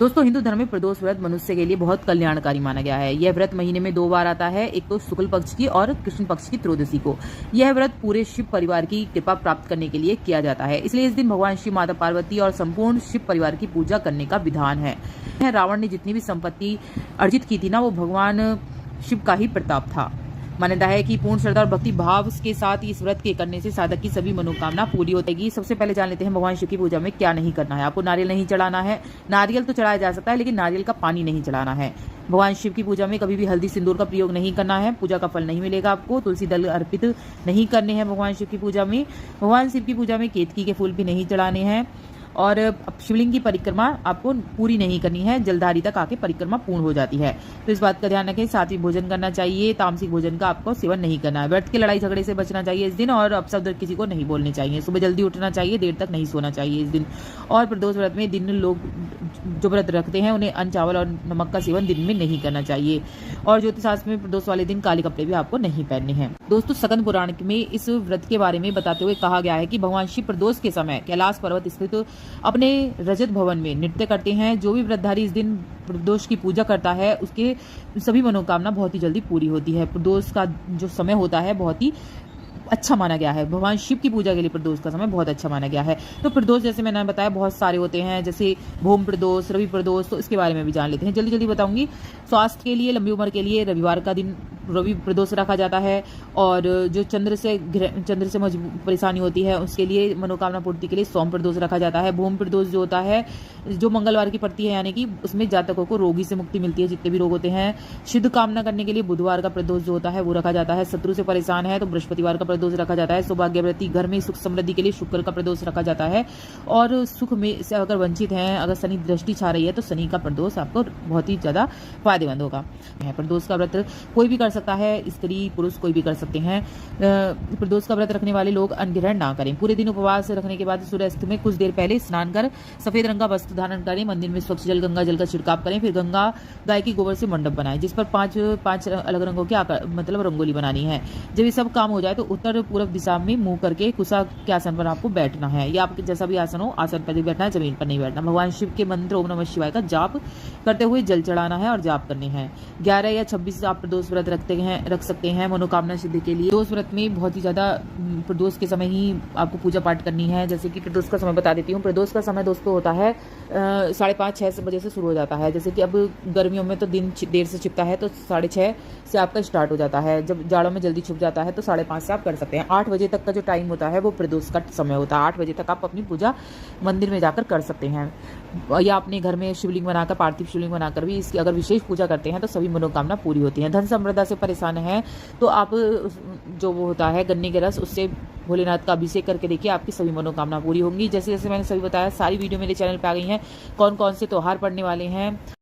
दोस्तों, हिंदू धर्म में प्रदोष व्रत मनुष्य के लिए बहुत कल्याणकारी माना गया है। यह व्रत महीने में 2 बार आता है, एक तो शुक्ल पक्ष की और कृष्ण पक्ष की त्रयोदशी को। यह व्रत पूरे शिव परिवार की कृपा प्राप्त करने के लिए किया जाता है। इसलिए इस दिन भगवान शिव, माता पार्वती और संपूर्ण शिव परिवार की पूजा करने का विधान है। रावण ने जितनी भी संपत्ति अर्जित की थी ना, वो भगवान शिव का ही प्रताप था। मान्यता है कि पूर्ण श्रद्धा और भक्ति भाव के साथ इस व्रत के करने से साधक की सभी मनोकामना पूरी होगी। सबसे पहले जान लेते हैं भगवान शिव की पूजा में क्या नहीं करना है। आपको नारियल नहीं चढ़ाना है। नारियल तो चढ़ाया जा सकता है, लेकिन नारियल का पानी नहीं चढ़ाना है। भगवान शिव की पूजा में कभी भी हल्दी सिंदूर का प्रयोग नहीं करना है। पूजा का फल नहीं मिलेगा आपको। तुलसी दल अर्पित नहीं करने हैं भगवान शिव की पूजा में। भगवान शिव की पूजा में केतकी के फूल भी नहीं चढ़ाने हैं। और शिवलिंग की परिक्रमा आपको पूरी नहीं करनी है। जलधारी तक आके परिक्रमा पूर्ण हो जाती है, तो इस बात का ध्यान रखें। सात्विक भोजन करना चाहिए। तामसिक भोजन का आपको सेवन नहीं करना है। व्रत के लड़ाई झगड़े से बचना चाहिए इस दिन, और अपशब्द किसी को नहीं बोलने चाहिए। सुबह जल्दी उठना चाहिए, देर तक नहीं सोना चाहिए इस दिन। और प्रदोष व्रत में दिन लोग जो व्रत रखते हैं उन्हें अन्न, चावल और नमक का सेवन दिन में नहीं करना चाहिए। और ज्योतिष शास्त्र में प्रदोष वाले दिन काले कपड़े भी आपको नहीं पहनने हैं। दोस्तों, स्कंद पुराण में इस व्रत के बारे में बताते हुए कहा गया है कि भगवान शिव प्रदोष के समय कैलाश पर्वत स्थित अपने रजत भवन में नृत्य करते हैं। जो भी व्रतधारी इस दिन प्रदोष की पूजा करता है, उसके सभी मनोकामना बहुत ही जल्दी पूरी होती है। प्रदोष का जो समय होता है बहुत ही अच्छा माना गया है। भगवान शिव की पूजा के लिए प्रदोष का समय बहुत अच्छा माना गया है। तो प्रदोष जैसे मैंने बताया बहुत सारे होते हैं, जैसे भूम प्रदोष, रवि प्रदोष, तो इसके बारे में भी जान लेते हैं। जल्दी जल्दी बताऊंगी। स्वास्थ्य के लिए, लंबी उम्र के लिए रविवार का दिन रवि प्रदोष रखा जाता है। और जो चंद्र से परेशानी होती है उसके लिए, मनोकामना पूर्ति के लिए सोम प्रदोष रखा जाता है। भूम प्रदोष जो होता है, जो मंगलवार की पड़ती है, यानी कि उसमें जातकों को रोगी से मुक्ति मिलती है, जितने भी रोग होते हैं। शुद्ध कामना करने के लिए बुधवार का प्रदोष जो होता है वो रखा जाता है। शत्रु से परेशान है तो बृहस्पतिवार का प्रदोष रखा जाता है। सौभाग्यवती, घर में सुख समृद्धि के लिए शुक्र का प्रदोष रखा जाता है। और सुख में से अगर वंचित हैं, अगर शनि दृष्टि छा रही है, तो शनि का प्रदोष आपको बहुत ही ज्यादा फायदेमंद होगा। प्रदोष का व्रत कोई भी कर सकता है, स्त्री पुरुष कोई भी कर सकते हैं। प्रदोष का व्रत रखने वाले लोग अन्न ग्रहण ना करें। पूरे दिन उपवास रखने के बाद सूर्यास्त में कुछ देर पहले स्नान कर सफेद रंग का वस्त्र धारण करें। मंदिर में स्वच्छ जल, गंगा जल का छिड़काव करें। फिर गंगा गाय की गोबर से मंडप बनाएं, जिस पर पांच अलग रंगों की मतलब रंगोली बनानी है। जब ये सब काम हो जाए तो उत्तर पूर्व दिशा में मुंह करके कुशा के आसन पर आपको बैठना है, या आपके जैसा भी आसन हो, आसन पर ही बैठना है, जमीन पर नहीं बैठना। भगवान शिव के मंत्र ओम नमः शिवाय का जाप करते हुए जल चढ़ाना है और जाप करने हैं। 11 या 26 आप प्रदोष व्रत रख सकते हैं मनोकामना सिद्धि के लिए। प्रदोष व्रत में बहुत ही ज्यादा प्रदोष के समय ही आपको पूजा पाठ करनी है। जैसे कि प्रदोष का समय बता देती हूँ। प्रदोष का समय दोस्तों होता है 5:30-6 बजे से शुरू हो जाता है। जैसे कि अब गर्मियों में तो दिन देर से छिपता है, तो 6:30 से आपका स्टार्ट हो जाता है। जब जाड़ों में जल्दी छुप जाता है तो 5:30 से आप कर सकते हैं। 8 बजे तक का जो टाइम होता है वो प्रदोष का समय होता है। 8 बजे तक आप अपनी पूजा मंदिर में जाकर कर सकते हैं, या अपने घर में शिवलिंग बनाकर, पार्थिव शिवलिंग बनाकर भी इसकी अगर विशेष पूजा करते हैं तो सभी मनोकामना पूरी होती है। धन संपदा से परेशान है तो आप जो वो होता है गन्ने के रस, उससे भोलेनाथ का अभिषेक करके देखिए, आपकी सभी मनोकामना पूरी होंगी। जैसे जैसे मैंने सभी बताया, सारी वीडियो मेरे चैनल पे आ गई हैं। कौन कौन से त्योहार पड़ने वाले हैं,